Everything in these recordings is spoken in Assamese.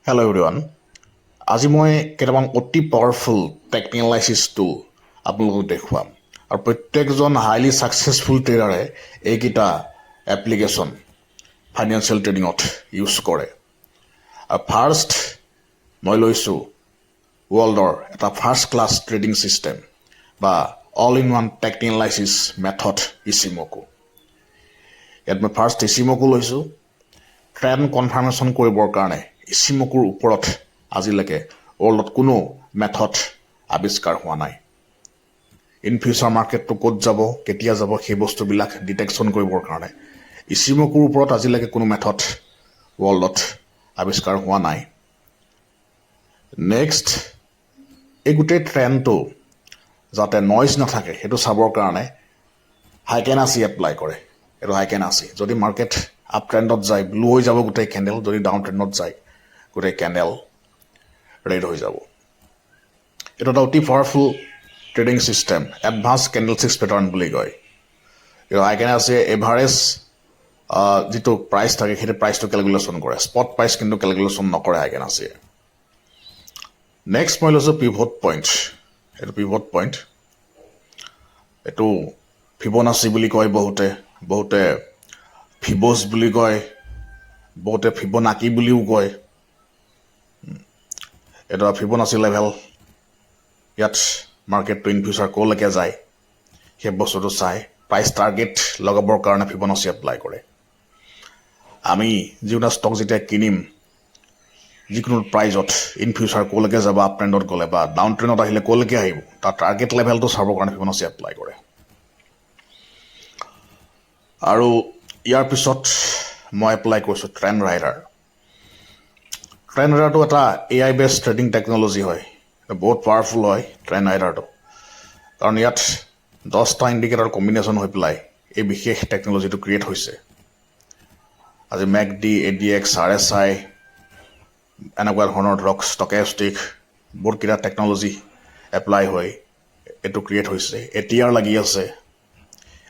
Hello everyone. আজি মই কেইটামান অতি পাৱাৰফুল টেকনিকেল এনালাইচিছ টুল আপোনালোকক দেখুৱাম আৰু প্ৰত্যেকজন হাইলি ছাকচেছফুল ট্ৰেডাৰে এইকেইটা এপ্লিকেশ্যন ফাইনেন্সিয়েল ট্ৰেডিঙত ইউজ কৰে। আৰু ফাৰ্ষ্ট মই লৈছোঁ ৱৰ্ল্ডৰ এটা ফাৰ্ষ্ট ক্লাছ ট্ৰেডিং ছিষ্টেম বা all in one technical analysis method ইচিমকো। ইয়াত মই ফাৰ্ষ্ট ইচিমকো লৈছোঁ। ট্ৰেণ্ড কনফাৰ্মেশ্যন কৰিবৰ কাৰণে ইচিমকুৰ ওপৰত আজিলৈকে ৱৰ্ল্ডত কোনো মেথড আৱিষ্কাৰ হোৱা নাই। ইন ফিউচাৰ মাৰ্কেটটো ক'ত যাব, কেতিয়া যাব, সেই বস্তুবিলাক ডিটেকশ্যন কৰিবৰ কাৰণে ইচিমকুৰ ওপৰত আজিলৈকে কোনো মেথড ৱৰ্ল্ডত আৱিষ্কাৰ হোৱা নাই। নেক্সট, এই গোটেই ট্ৰেণ্ডটো যাতে নইজ নাথাকে সেইটো চাবৰ কাৰণে হাইকেনাচি এপ্লাই কৰে। এইটো হাইকেনাচি, যদি মাৰ্কেট আপ ট্ৰেণ্ডত যায় ব্লু হৈ যাব গোটেই কেণ্ডেল, যদি ডাউন ট্ৰেণ্ডত যায় গোটেই কেণ্ডেল ৰেড হৈ যাব। এইটো এটা অতি powerful trading system, advance candlesticks pattern বুলি কয়। এইটো হাইকেনাচিয়ে এভাৰেজ যিটো প্ৰাইচ থাকে সেইটো প্ৰাইচটো কেলকুলেশ্যন কৰে, স্পট প্ৰাইচ কিন্তু কেলকুলেশ্যন নকৰে হাইকেনাচিয়ে। নেক্সট মই লৈছোঁ পিভট পইণ্ট। এইটো পিভট পইণ্ট, এইটো ফিবনাচি বুলি কয়, বহুতে ফিবছ বুলি কয়, বহুতে ফিবনাকি বুলিও কয়। এটা ফিবনাচি লেভেল, ইয়াত মাৰ্কেটটো ইন ফিউচাৰ ক'লৈকে যায় সেই বস্তুটো চাই প্ৰাইচ টাৰ্গেট লগাবৰ কাৰণে ফিবনাচি এপ্লাই কৰে। আমি যিকোনো ষ্টক যেতিয়া কিনিম যিকোনো প্ৰাইজত ইন ফিউচাৰ ক'লৈকে যাব, আপ ট্ৰেণ্ডত গ'লে বা ডাউন ট্ৰেণ্ডত আহিলে ক'লৈকে আহিব তাৰ টাৰ্গেট লেভেলটো চাবৰ কাৰণে ফিবনাচি এপ্লাই কৰে। আৰু ইয়াৰ পিছত মই এপ্লাই কৰিছোঁ ট্ৰেণ্ড ৰাইডাৰ। ট্ৰেণ্ড ৰাইডাৰটো এটা AI বেছড ট্ৰেডিং টেকন'লজি হয়, বহুত পাৱাৰফুল হয় ট্ৰেণ্ড ৰাইডাৰটো, কাৰণ ইয়াত 10টা ইণ্ডিকেটৰ কম্বিনেশ্যন হৈ পেলাই এই বিশেষ টেকন'লজিটো ক্ৰিয়েট হৈছে। আজি MACD, ADX, RSI এনেকুৱা ধৰণৰ ধৰক ষ্টকেষ্টিক বহুতকেইটা টেকন'লজি এপ্লাই হৈ এইটো ক্ৰিয়েট হৈছে। ATR লাগি আছে।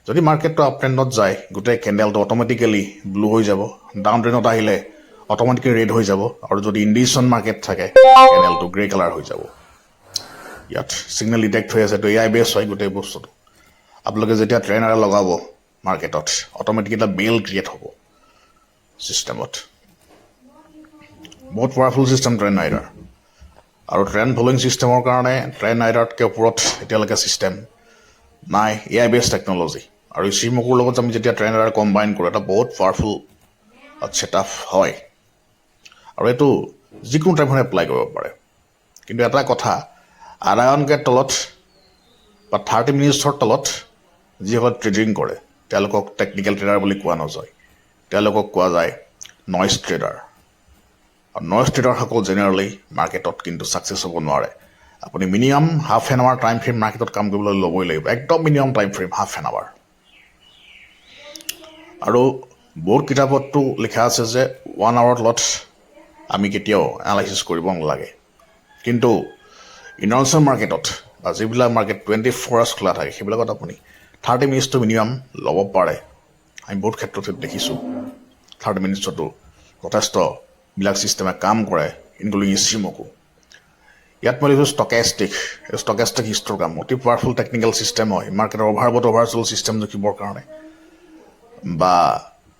যদি মাৰ্কেটটো আপ ট্ৰেণ্ডত যায় গোটেই কেণ্ডেলটো অট'মেটিকেলি ব্লু হৈ যাব, ডাউন ট্ৰেণ্ডত আহিলে অট'মেটিকেলি ৰেড হৈ যাব, আৰু যদি ইণ্ডিকেশ্যন মাৰ্কেট থাকে কেণ্ডেলটো গ্ৰে কালাৰ হৈ যাব। ইয়াত ছিগনেল ডিটেক্ট হৈ আছে, এইটো AI বেছ হয় গোটেই বস্তুটো। আপোনালোকে যেতিয়া ট্ৰেণ্ড ৰাইডাৰ লগাব মাৰ্কেটত অট'মেটিকেলি এটা বেল ক্ৰিয়েট হ'ব ছিষ্টেমত। বহুত পাৱাৰফুল ছিষ্টেম ট্ৰেণ্ড ৰাইডাৰ। আৰু ট্ৰেণ্ড ফলোয়িং ছিষ্টেমৰ কাৰণে ট্ৰেণ্ড ৰাইডাৰতকৈ ওপৰত এতিয়ালৈকে ছিষ্টেম নাই, AI বেছ টেকন'লজি। আৰু ইচিমকুৰ লগত আমি যেতিয়া ট্ৰেণ্ড ৰাইডাৰ কম্বাইন কৰোঁ এটা বহুত পাৱাৰফুল ছেটআপ হয়। আৰু এইটো যিকোনো টাইমত এপ্লাই কৰিব পাৰে। কিন্তু এটা কথা, আধা ঘণ্টাৰ তলত বা 30 মিনিটছৰ তলত যিসকলে ট্ৰেডিং কৰে তেওঁলোকক টেকনিকেল ট্ৰেডাৰ বুলি কোৱা নাযায়, তেওঁলোকক কোৱা যায় নইজ ট্ৰেডাৰ। আৰু নইজ ট্ৰেডাৰসকল জেনেৰেলি মাৰ্কেটত কিন্তু ছাকচেছ হ'ব নোৱাৰে। আপুনি minimum half an hour time frame মাৰ্কেটত কাম কৰিবলৈ ল'বই লাগিব, একদম minimum time frame half an hour. আৰু বহুত কিতাপততো লিখা আছে যে 1 আৱাৰৰ তলত আমি কেতিয়াও এনালাইচিছ কৰিব নালাগে। কিন্তু ইণ্টাৰনেশ্যনেল মাৰ্কেটত বা যিবিলাক মাৰ্কেট 24 আৱাৰ্ছ খোলা থাকে সেইবিলাকত আপুনি 30 মিনিটছটো মিনিমাম ল'ব পাৰে। আমি বহুত ক্ষেত্ৰত দেখিছোঁ 30 মিনিটছতো যথেষ্টবিলাক ছিষ্টেমে কাম কৰে, ইনক্লুডিং ইচিমকো। ইয়াত মই লৈছোঁ ষ্টকেষ্টিক হিষ্টগ্ৰাম, অতি পাৱাৰফুল টেকনিকেল ছিষ্টেম হয় মাৰ্কেটৰ অভাৰবট অভাৰচোল ছিষ্টেম জুখিবৰ কাৰণে, বা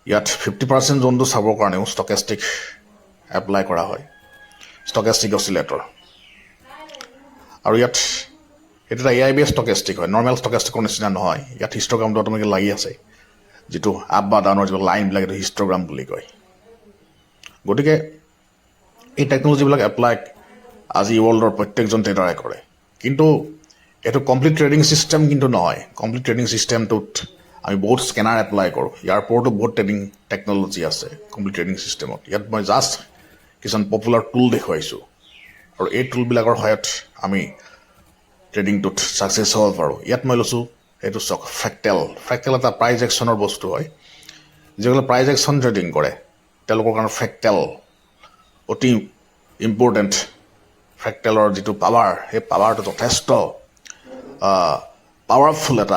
ইয়াত 50% জোনটো চাবৰ কাৰণেও ষ্টকেষ্টিক এপ্লাই কৰা হয়, ষ্টকেষ্টিক অচিলেটৰ। আৰু ইয়াত এইটো এটা AI বেছ ষ্টকেষ্টিক হয়, নৰ্মেল ষ্টকেষ্টিকৰ নিচিনা নহয়। ইয়াত হিষ্টগ্ৰামটো অট'মেটিক লাগি আছে, যিটো আপ বা ডাউনৰ যিটো লাইনবিলাক এইটো হিষ্টগ্ৰাম বুলি কয়। গতিকে এই টেকন'লজিবিলাক এপ্লাই আজি ৱৰ্ল্ডৰ প্ৰত্যেকজন ট্ৰেডাৰে কৰে। কিন্তু এইটো কমপ্লিট ট্ৰেডিং ছিষ্টেম কিন্তু নহয়। কমপ্লিট ট্ৰেডিং ছিষ্টেমটোত আমি বহুত স্কেনাৰ এপ্লাই কৰোঁ, ইয়াৰ ওপৰতো বহুত ট্ৰেডিং টেকন'লজি আছে কমপ্লিট ট্ৰেডিং ছিষ্টেমত। ইয়াত মই জাষ্ট কিছুমান পপুলাৰ টুল দেখুৱাইছোঁ, আৰু এই টুলবিলাকৰ সহায়ত আমি ট্ৰেডিংটোত ছাকচেছ হ'ব পাৰোঁ। ইয়াত মই লৈছোঁ এইটো চাওক ফ্ৰেক্টেল এটা প্ৰাইজ একশ্যনৰ বস্তু হয়। যিসকলে প্ৰাইজ একশ্যন ট্ৰেডিং কৰে তেওঁলোকৰ কাৰণে ফ্ৰেক্টেল অতি ইম্পৰ্টেণ্ট। ফ্ৰেক্টেলৰ যিটো পাৱাৰ সেই পাৱাৰটো যথেষ্ট পাৱাৰফুল এটা